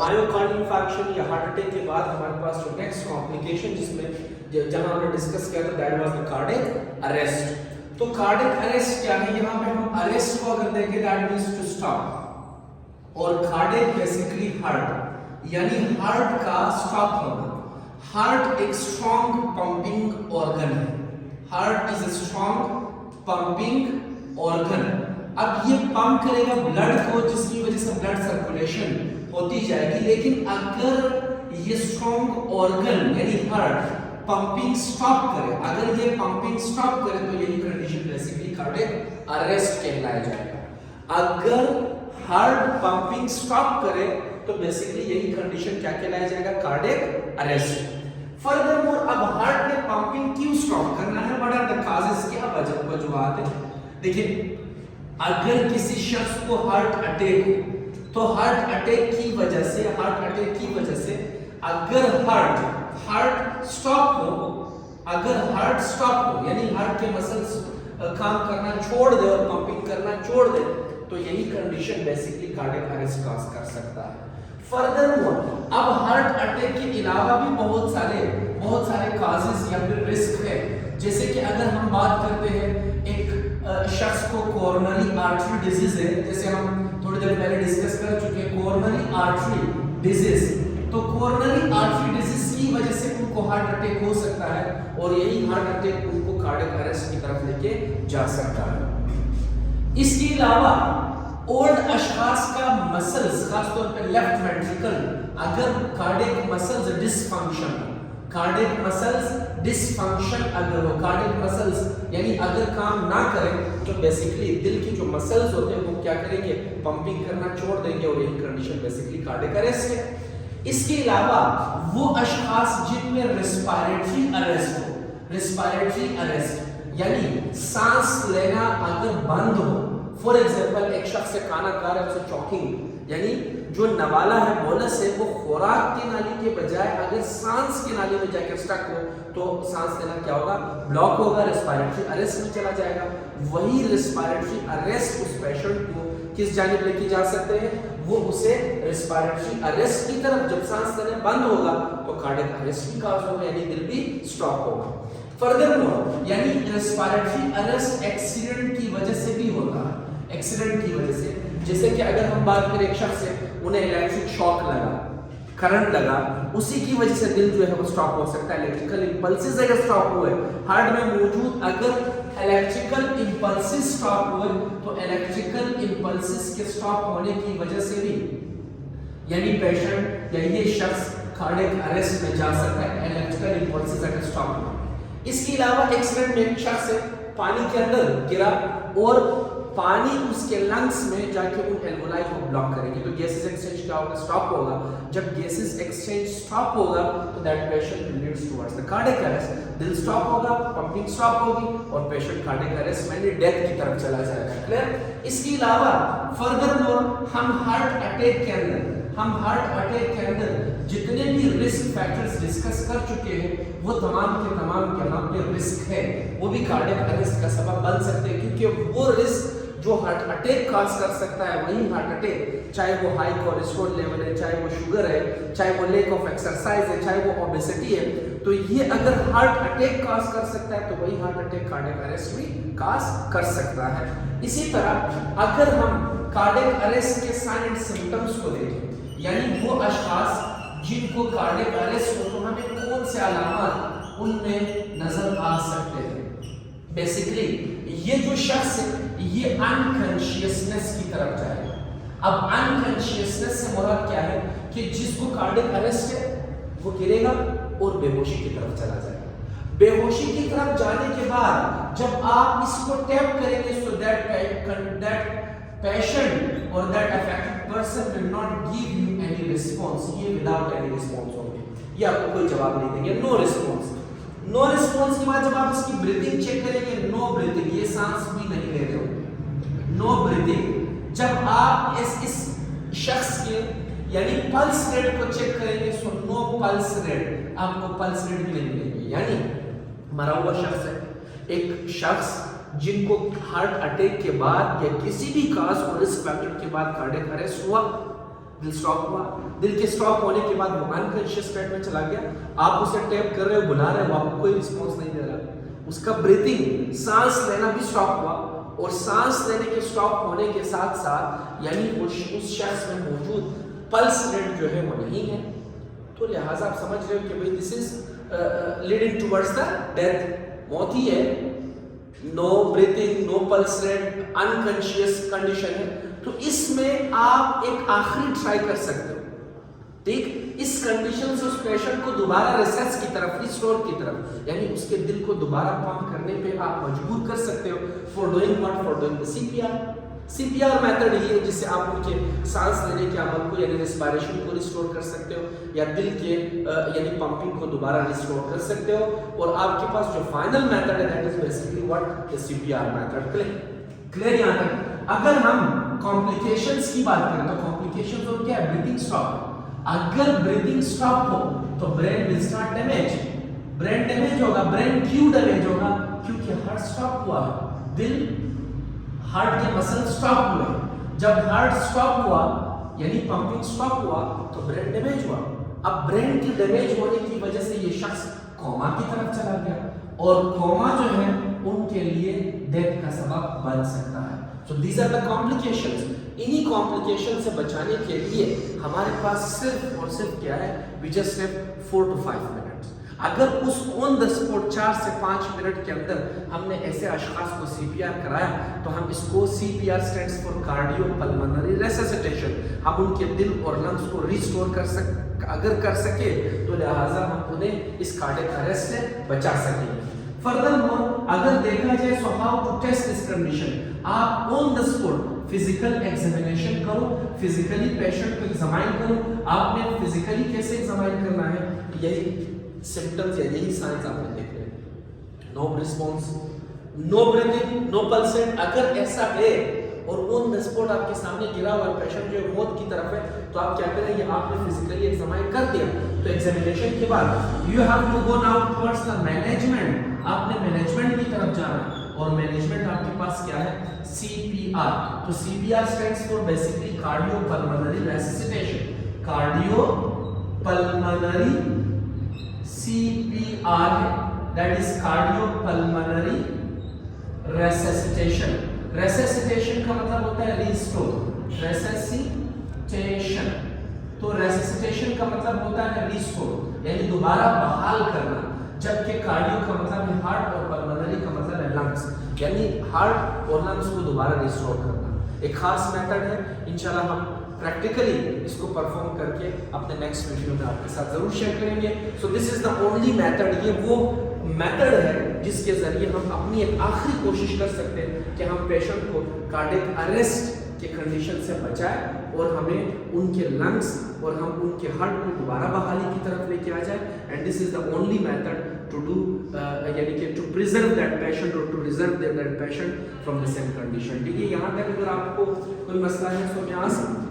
Myocardial infarction या heart attack के बाद हमारे पास जो नेक्स्ट कॉम्प्लिकेशन जिसमें जहां हमने डिस्कस किया था that was the cardiac arrest. तो कार्डियक अरेस्ट क्या है, यहाँ पे हम अरेस्ट को अगर देखें दैट मींस टू स्टॉप, और कार्डियक बेसिकली हार्ट यानी हार्ट का स्टॉप होना। हार्ट एक स्ट्रॉन्ग पंपिंग ऑर्गन है, heart is a strong pumping organ. अब ये पंप करेगा ब्लड को, जिसकी वजह से ब्लड सर्कुलेशन होती जाएगी। लेकिन अगर ये स्ट्रॉन्ग ऑर्गन यानी हार्ट पंपिंग स्टॉप करे, अगर ये पंपिंग स्टॉप करे तो यही कंडीशन बेसिकली कार्डियक अरेस्ट कहलाया जाएगा। अगर हार्ट पंपिंग स्टॉप करे तो बेसिकली यही कंडीशन क्या कहलाया जाएगा, कार्डियक अरेस्ट। फर्दरमोर अब हार्ट ने पंपिंग क्यों स्टॉप करना है, व्हाट आर द कॉजेस, क्या वजूहात है। देखिए अगर किसी शख्स को हार्ट अटैक हो तो हार्ट अटैक की वजह से अगर हार्ट स्टॉप हो, अगर हार्ट स्टॉप हो यानी हार्ट के मसल्स काम करना छोड़ दे और पंपिंग करना छोड़ दे तो यही condition basically cardiac arrest cause कर सकता है। फर्दरमोर अब हार्ट अटैक के अलावा भी बहुत सारे कॉजेस या फिर रिस्क है। जैसे कि अगर हम बात करते हैं एक शख्स को कोरोनरी आर्टरी डिजीज है, जैसे हम थोड़ी देर पहले डिस्कस कर चुके हैं कोरोनरी आर्टरी डिजीज, तो कोरोनरी आर्टरी डिजीज की वजह से उनको हार्ट अटैक हो सकता है और यही हार्ट अटैक उनको कार्डियक अरेस्ट की तरफ लेके जा सकता है। इसके अलावा ओल्ड अशखास का मसल्स, खासतौर पे लेफ्ट वेंट्रिकल, अगर cardiac muscles dysfunction, cardiac muscles dysfunction अगर हो, कार्डियक मसल्स यानी अगर काम ना करें तो बेसिकली दिल की जो मसल्स होते हैं वो क्या करेंगे, पंपिंग करना छोड़ देंगे और यही कंडीशन बेसिकली कार्डियक अरेस्ट है। इसके अलावा वो अशखास जिनमें रेस्पिरेटरी अरेस्ट हो, रेस्पिरेटरी अरेस्ट यानी सांस लेना अगर बंद हो, फॉर एग्जांपल एक शख्स से खाना खा रहा है उसे चॉकिंग यानी जो नवाला है बोनस है वो खुराक की नाली के बजाय अगर सांस की नाली में जाकर स्टक हो तो सांस लेना क्या होगा, ब्लॉक होगा, रेस्पिरेटरी अरेस्ट में चला जाएगा। वही रेस्पिरेटरी अरेस्ट उस पेशेंट को किस जानिब लेके जा सकते हैं, वो उसे रेस्पिरेटरी अरेस्ट की तरफ, जब सांस लेना बंद होगा तो कार्डियक अरेस्ट भी कॉज होगा यानी दिल भी स्टॉप होगा। फर्दरमोर यानी रेस्पिरेटरी अरेस्ट एक्सीडेंट की वजह से भी होता है, एक्सीडेंट की वजह से। जैसे कि अगर हम बात करें एक शख्स से उन्हें इलेक्ट्रिक शॉक लगा, करंट लगा, उसी की वजह से दिल जो है वो स्टॉप हो सकता है। इलेक्ट्रिकल इंपल्सेस अगर स्टॉप हुए हार्ट में मौजूद, अगर इलेक्ट्रिकल इंपल्सेस स्टॉप हुए तो इलेक्ट्रिकल इंपल्सेस के स्टॉप होने की वजह से भी यानी पेशेंट या ये शख्स कार्डियक अरेस्ट में जा सकता है, इलेक्ट्रिकल इंपल्सेस अगर स्टॉप हुए। इसके अलावा एक्सीडेंट में एक शख्स पानी के अंदर गिरा और पानी उसके लंग्स में जाके उन एल्वोलाई को ब्लॉक करेंगे तो गैसेस एक्सचेंज क्या होगा, स्टॉप होगा। जब गैसेस एक्सचेंज स्टॉप होगा तो that patient leads towards the cardiac arrest, दिल स्टॉप होगा, पंपिंग स्टॉप होगी और पेशेंट कार्डियक अरेस्ट में डेथ की तरफ चला जाएगा। क्लियर। इसके अलावा फर्दरमोर हम हार्ट अटैक के अंदर जितने भी रिस्क फैक्टर्स डिस्कस कर चुके हैं वो तमाम के तमाम यहाँ पे रिस्क है, वो भी कार्डियक अरेस्ट का सबब बन सकते हैं, क्योंकि वो रिस्क जो हार्ट अटैक कॉज कर सकता है वही हार्ट अटैक, चाहे वो हाई कोलेस्ट्रॉल लेवल है, चाहे वो शुगर है, चाहे वो लेक ऑफ एक्सरसाइज है, चाहे वो ओबेसिटी है, तो ये अगर हार्ट अटैक कॉज कर सकता है तो वही हार्ट अटैक कार्डियक अरेस्ट भी कॉज कर सकता है। इसी तरह अगर हम कार्डियक अरेस्ट के साइन एंड सिम्टम्स को देखें यानी वो अशखास जिनको कार्डियक अरेस्ट हो तो हमें कौन से अलामत उनमें नजर आ सकते हैं। बेसिकली ये जो शख्स है ये अनकॉन्शियसनेस की तरफ जाएगा। अब अनकॉन्शियसनेस से मुराद क्या है कि जिसको कार्डियक अरेस्ट है वो गिरेगा और बेहोशी की तरफ चला जाएगा। बेहोशी की तरफ जाने के बाद जब आप इसको टैप करेंगे सो दैट पेशेंट और that affected person will not give you any response, ये विदाउट एनी रिस्पांस होंगे, ये आपको कोई जवाब नहीं देंगे, नो रिस्पांस। नो रिस्पांस के बाद जब आप इसकी ब्रीथिंग चेक करेंगे, नो ब्रीथिंग, ये सांस भी नहीं ले रहे हो, नो ब्रीथिंग। जब आप इस शख्स के यानी पल्स रेट को चेक करेंगे सो नो पल्स रेट, आपको पल्स रेट भी नहीं मिलेगी, यानी मरा हुआ शख्स है। एक शख्स जिनको हार्ट अटैक के बाद या किसी भी काज और रिस्क फैक्टर के बाद कार्डियक अरेस्ट हुआ, दिल स्टॉप हुआ, दिल के स्टॉप होने के बाद वो अनकॉन्शियस स्टेट में चला गया, आप उसे टैप कर रहे हो, बुला रहे हो, आपको कोई रिस्पॉन्स नहीं दे रहा, उसका ब्रीथिंग सांस लेना भी स्टॉप हुआ, और सांस लेने के स्टॉप होने के साथ साथ यानी उस शख्स में मौजूद पल्स रेट जो है वो नहीं है, तो लिहाजा आप समझ रहे हो कि भाई this is leading towards the death, मौत ही है, no breathing, no pulse rate, unconscious condition है। तो इसमें आप एक आखिरी ट्राई कर सकते हो, ठीक, इस कंडीशन से उस पेशेंट को दोबारा रिसेस की तरफ, रिस्टोर की तरफ, यानी उसके दिल को दोबारा पंप करने पे आप मजबूर कर सकते हो, for doing what, for doing the CPR. CPR method ही है जिससे आप उनके सांस लेने के अमल को यानी रेस्पिरेशन को रिस्टोर कर सकते हो, या दिल के यानी पंपिंग को दोबारा रिस्टोर कर सकते हो। और आपके पास जो फाइनल मेथड है that is basically what, the CPR method. Clear यहाँ तक? अगर हम कॉम्प्लिकेशंस की बात करें तो कॉम्प्लिकेशंस और क्या है, ब्रीथिंग स्टॉप। अगर ब्रीथिंग स्टॉप हो तो brain will start damage, brain damage होगा। ब्रेन क्यों डैमेज होगा? क्योंकि हार्ट स्टॉप हुआ, दिल, हार्ट के मसल स्टॉप हुए। जब हार्ट स्टॉप हुआ यानी पंपिंग स्टॉप हुआ तो ब्रेन डैमेज हुआ। अब ब्रेन की डैमेज होने की वजह से ये शख्स कोमा की तरफ चला गया, और कोमा जो है उनके लिए डेथ का सबब बन सकता है। So these are the complications. इन्हीं कॉम्प्लिकेशन से बचाने के लिए हमारे पास सिर्फ और सिर्फ क्या है, we just have 4 to 5 minutes. अगर उस ऑन द स्पॉट 4 से 5 मिनट के अंदर हमने ऐसे अशखास को सीपीआर कराया तो हम इसको, CPR stands for cardio pulmonary resuscitation, हम उनके दिल और लंग्स को रिस्टोर अगर कर सके तो लिहाजा हम उन्हें इस कार्डियक अरेस्ट से बचा सकेंगे। फर्दरमोर अगर देखा जाए so how to test this condition, आप on the spot physical examination करो, फिजिकली पेशेंट को एग्जामाइन करो। आपने फिजिकली कैसे एग्जामाइन करना है, यही सिम्टम्स या यही साइंस आपने देख रहे हैं, no response, no breathing, no pulse rate. अगर ऐसा है और ऑन द स्पॉट आपके सामने गिरा हुआ पेशेंट जो मौत की तरफ है, तो आप क्या करेंगे, आपने फिजिकली एग्जामाइन कर दिया तो एग्जामिनेशन के बाद you have to go now towards the management, आपने मैनेजमेंट की तरफ जाना है। और मैनेजमेंट आपके पास क्या है, सीपीआर। तो CPR stands for basically cardio pulmonary resuscitation, cardio pulmonary CPR है, that is cardio pulmonary resuscitation. Resuscitation का मतलब होता है रिस्टोर, रेससिटेशन, तो रेससिटेशन का मतलब होता है रिस्टोर यानी दोबारा बहाल करना, जबकि कार्डियो का मतलब है हार्ट और पल्मोनरी का मतलब है लंग्स, यानी हार्ट और लंग्स को दोबारा रिस्टोर करना। एक खास मेथड है, इंशाल्लाह हम प्रैक्टिकली इसको परफॉर्म करके अपने नेक्स्ट वीडियो में आपके साथ जरूर शेयर करेंगे। So this is the only method, ये वो मेथड है जिसके जरिए हम अपनी एक आखिरी कोशिश कर सकते हैं कि हम पेशेंट को कार्डियक अरेस्ट के कंडीशन से बचाएं और हमें उनके लंग्स और हम उनके हार्ट को दोबारा बहाली की तरफ लेके आ जाए। And this is the only method to do यानी कि टू प्रिजर्व दैट पेशेंट और to reserve that patient from the same condition. ठीक है, यहाँ तक अगर आपको कोई मसला है तो मैं आ सकता